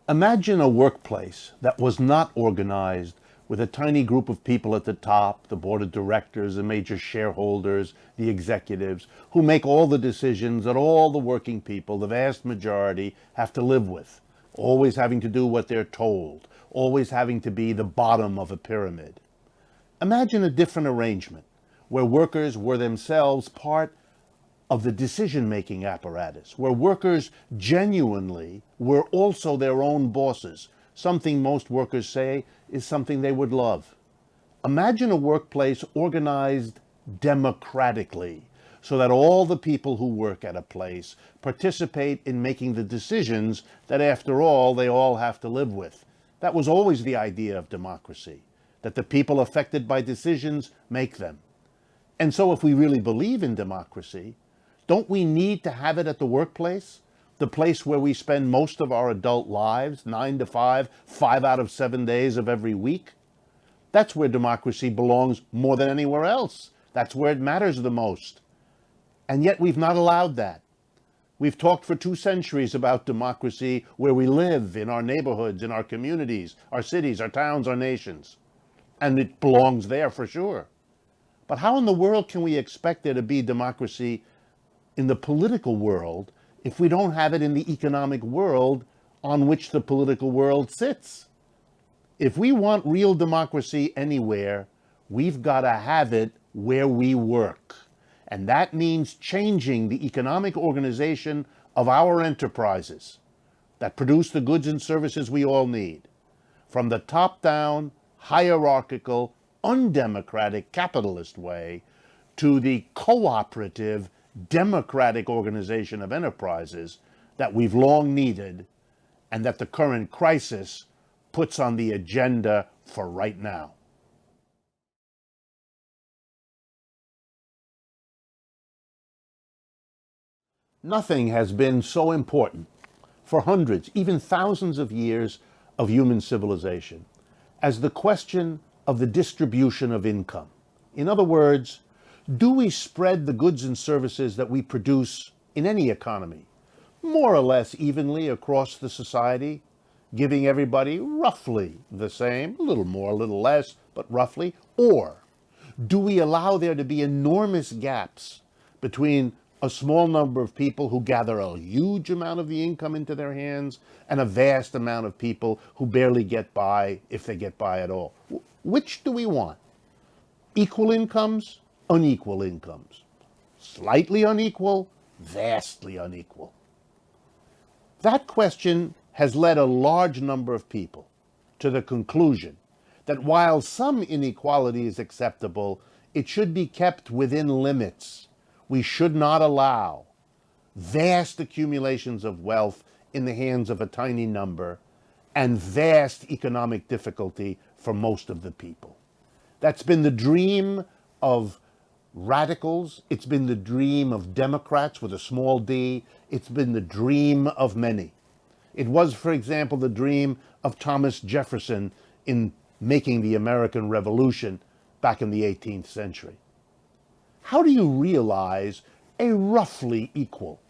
Imagine a workplace that was not organized with a tiny group of people at the top, the board of directors, the major shareholders, the executives, who make all the decisions that all the working people, the vast majority, have to live with, always having to do what they're told, always having to be the bottom of a pyramid. Imagine a different arrangement where workers were themselves part of the decision-making apparatus, where workers genuinely were also their own bosses, something most workers say is something they would love. Imagine a workplace organized democratically so that all the people who work at a place participate in making the decisions that, after all, they all have to live with. That was always the idea of democracy, that the people affected by decisions make them. And so if we really believe in democracy, don't we need to have it at the workplace? The place where we spend most of our adult lives, 9 to 5, 5 out of 7 days of every week? That's where democracy belongs more than anywhere else. That's where it matters the most. And yet we've not allowed that. We've talked for 2 centuries about democracy where we live, in our neighborhoods, in our communities, our cities, our towns, our nations. And it belongs there for sure. But how in the world can we expect there to be democracy in the political world if we don't have it in the economic world on which the political world sits? If we want real democracy anywhere, we've got to have it where we work. And that means changing the economic organization of our enterprises that produce the goods and services we all need. From the top-down, hierarchical, undemocratic capitalist way to the cooperative, democratic organization of enterprises that we've long needed and that the current crisis puts on the agenda for right now. Nothing has been so important for hundreds, even thousands of years of human civilization as the question of the distribution of income. In other words, do we spread the goods and services that we produce in any economy more or less evenly across the society, giving everybody roughly the same, a little more, a little less, but roughly? Or do we allow there to be enormous gaps between a small number of people who gather a huge amount of the income into their hands and a vast amount of people who barely get by, if they get by at all? Which do we want? Equal incomes? Unequal incomes? Slightly unequal? Vastly unequal? That question has led a large number of people to the conclusion that while some inequality is acceptable, it should be kept within limits. We should not allow vast accumulations of wealth in the hands of a tiny number and vast economic difficulty for most of the people. That's been the dream of radicals. It's been the dream of Democrats with a small d. It's been the dream of many. It was, for example, the dream of Thomas Jefferson in making the American Revolution back in the 18th century. How do you realize a roughly equal,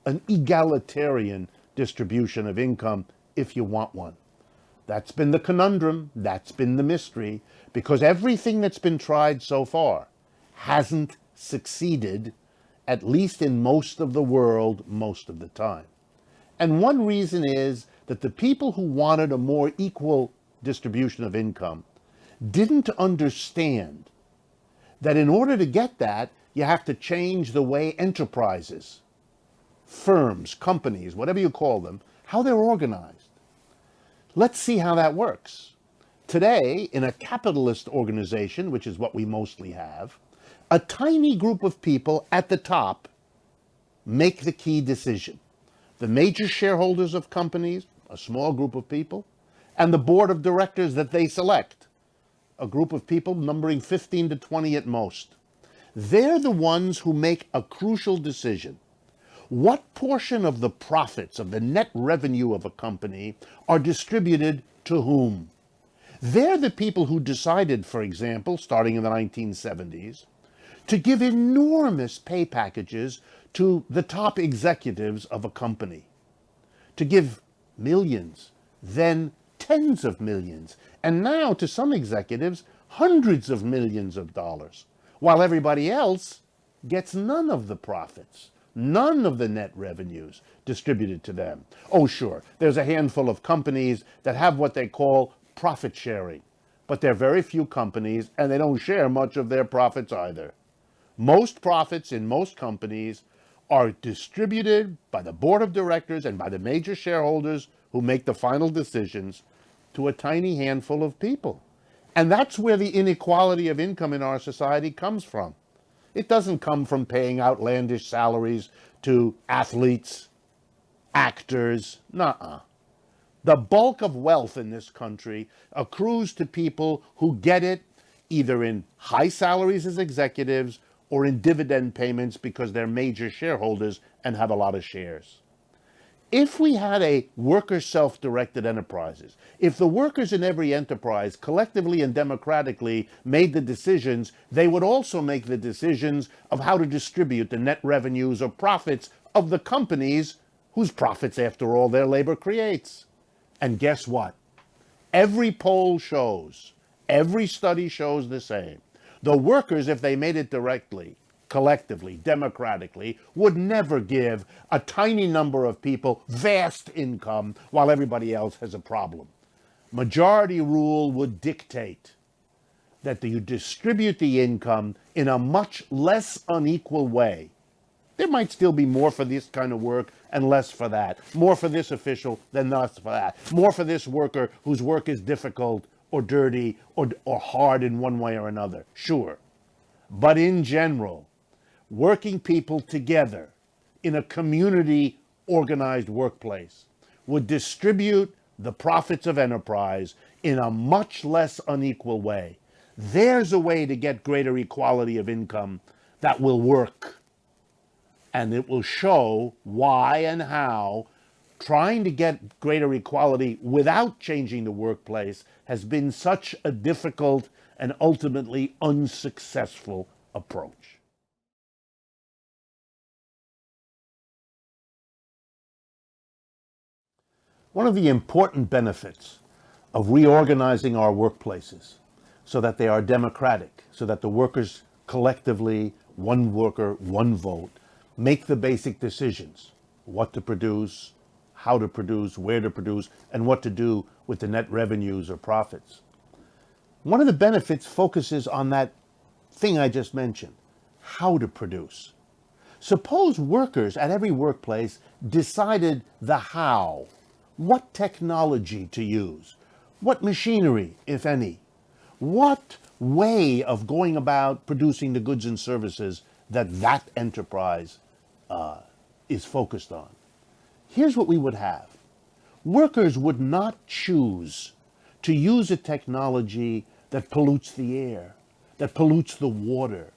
an egalitarian distribution of income if you want one? That's been the conundrum, that's been the mystery, because everything that's been tried so far hasn't succeeded, at least in most of the world, most of the time. And one reason is that the people who wanted a more equal distribution of income didn't understand that in order to get that, you have to change the way enterprises, firms, companies, whatever you call them, how they're organized. Let's see how that works. Today, in a capitalist organization, which is what we mostly have, a tiny group of people at the top make the key decision. The major shareholders of companies, a small group of people, and the board of directors that they select, a group of people numbering 15 to 20 at most. They're the ones who make a crucial decision. What portion of the profits, of the net revenue of a company, are distributed to whom? They're the people who decided, for example, starting in the 1970s, to give enormous pay packages to the top executives of a company, to give millions, then tens of millions, and now to some executives, hundreds of millions of dollars, while everybody else gets none of the profits, none of the net revenues distributed to them. Oh, sure, there's a handful of companies that have what they call profit sharing, but there are very few companies, and they don't share much of their profits either. Most profits in most companies are distributed by the board of directors and by the major shareholders who make the final decisions to a tiny handful of people. And that's where the inequality of income in our society comes from. It doesn't come from paying outlandish salaries to athletes, actors, nuh-uh. The bulk of wealth in this country accrues to people who get it either in high salaries as executives or in dividend payments because they're major shareholders and have a lot of shares. If we had a worker self-directed enterprises, if the workers in every enterprise collectively and democratically made the decisions, they would also make the decisions of how to distribute the net revenues or profits of the companies whose profits, after all, their labor creates. And guess what? Every poll shows, every study shows the same. The workers, if they made it directly, collectively, democratically, would never give a tiny number of people vast income while everybody else has a problem. Majority rule would dictate that you distribute the income in a much less unequal way. There might still be more for this kind of work and less for that. More for this official than less for that. More for this worker whose work is difficult or dirty or hard in one way or another. Sure. But in general, working people together in a community organized workplace would distribute the profits of enterprise in a much less unequal way. There's a way to get greater equality of income that will work. And it will show why and how trying to get greater equality without changing the workplace has been such a difficult and ultimately unsuccessful approach. One of the important benefits of reorganizing our workplaces so that they are democratic, so that the workers collectively, one worker, one vote, make the basic decisions, what to produce, how to produce, where to produce, and what to do with the net revenues or profits. One of the benefits focuses on that thing I just mentioned, how to produce. Suppose workers at every workplace decided the how, what technology to use, what machinery, if any, what way of going about producing the goods and services that enterprise is focused on. Here's what we would have. Workers would not choose to use a technology that pollutes the air, that pollutes the water,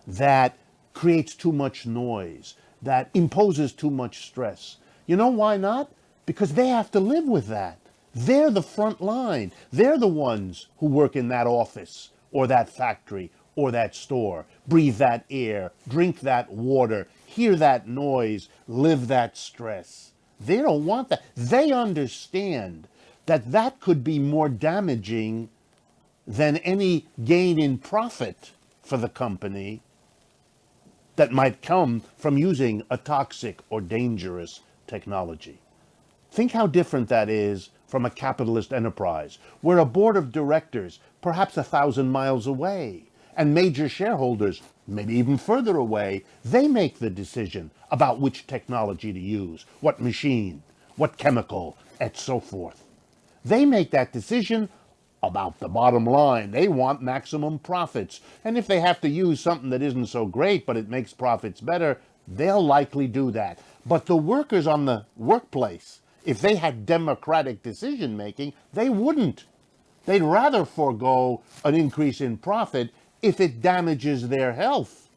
that creates too much noise, that imposes too much stress. You know why not? Because they have to live with that. They're the front line. They're the ones who work in that office or that factory or that store, breathe that air, drink that water, hear that noise, live that stress. They don't want that. They understand that that could be more damaging than any gain in profit for the company that might come from using a toxic or dangerous technology. Think how different that is from a capitalist enterprise, where a board of directors, perhaps 1,000 miles away, and major shareholders, maybe even further away, they make the decision about which technology to use, what machine, what chemical, and so forth. They make that decision about the bottom line. They want maximum profits. And if they have to use something that isn't so great, but it makes profits better, they'll likely do that. But the workers on the workplace, if they had democratic decision-making, they wouldn't. They'd rather forego an increase in profit if it damages their health.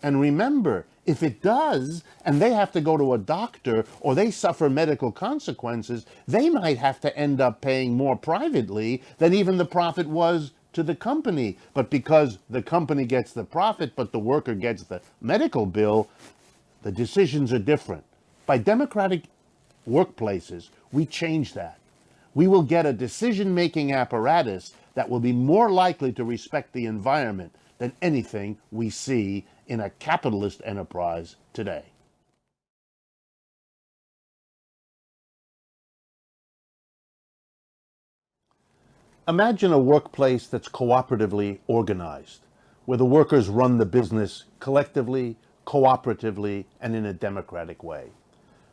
And remember, if it does, and they have to go to a doctor or they suffer medical consequences, they might have to end up paying more privately than even the profit was to the company. But because the company gets the profit, but the worker gets the medical bill, the decisions are different. By democratic workplaces, we change that. We will get a decision-making apparatus that will be more likely to respect the environment than anything we see in a capitalist enterprise today. Imagine a workplace that's cooperatively organized, where the workers run the business collectively, cooperatively, and in a democratic way.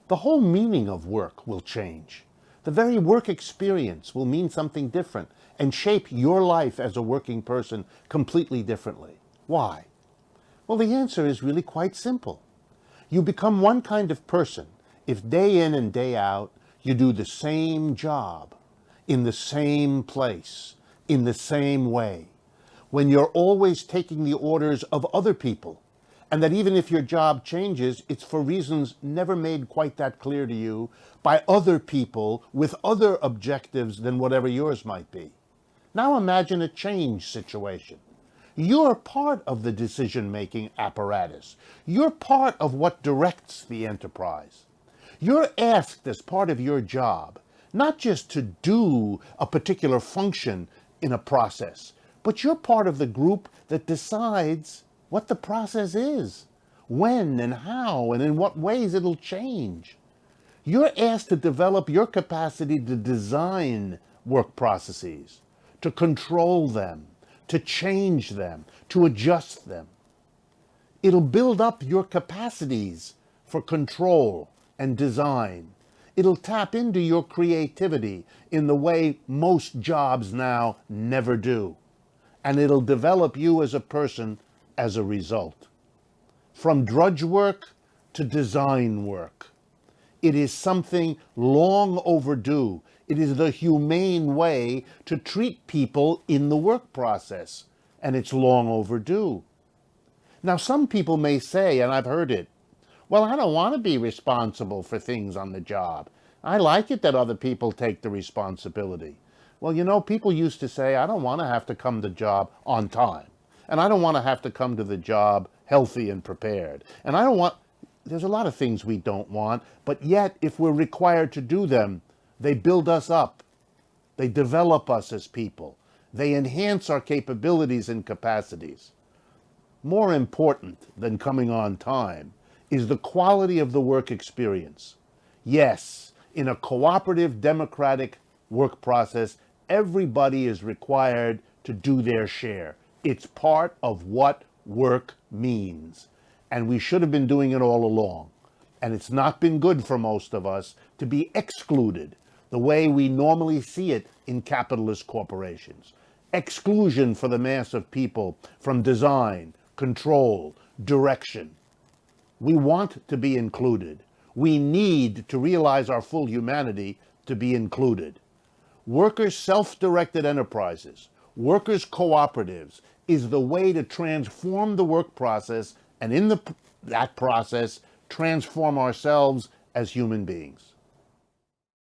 The whole meaning of work will change. The very work experience will mean something different and shape your life as a working person completely differently. Why? Well, the answer is really quite simple. You become one kind of person if day in and day out you do the same job, in the same place, in the same way. When you're always taking the orders of other people, and that even if your job changes, it's for reasons never made quite that clear to you by other people with other objectives than whatever yours might be. Now imagine a change situation. You're part of the decision-making apparatus. You're part of what directs the enterprise. You're asked as part of your job, not just to do a particular function in a process, but you're part of the group that decides what the process is, when and how and in what ways it'll change. You're asked to develop your capacity to design work processes, to control them, to change them, to adjust them. It'll build up your capacities for control and design. It'll tap into your creativity in the way most jobs now never do. And it'll develop you as a person as a result. From drudge work to design work. It is something long overdue. It is the humane way to treat people in the work process, and it's long overdue. Now, some people may say, and I've heard it, well, I don't want to be responsible for things on the job. I like it that other people take the responsibility. Well, you know, people used to say, I don't want to have to come to the job on time. And I don't want to have to come to the job healthy and prepared. And I don't want, there's a lot of things we don't want, but yet if we're required to do them, they build us up. They develop us as people. They enhance our capabilities and capacities. More important than coming on time is the quality of the work experience. Yes, in a cooperative, democratic work process, everybody is required to do their share. It's part of what work means. And we should have been doing it all along. And it's not been good for most of us to be excluded the way we normally see it in capitalist corporations. Exclusion for the mass of people from design, control, direction. We want to be included. We need to realize our full humanity to be included. Workers' self-directed enterprises, workers' cooperatives, is the way to transform the work process and in that process transform ourselves as human beings.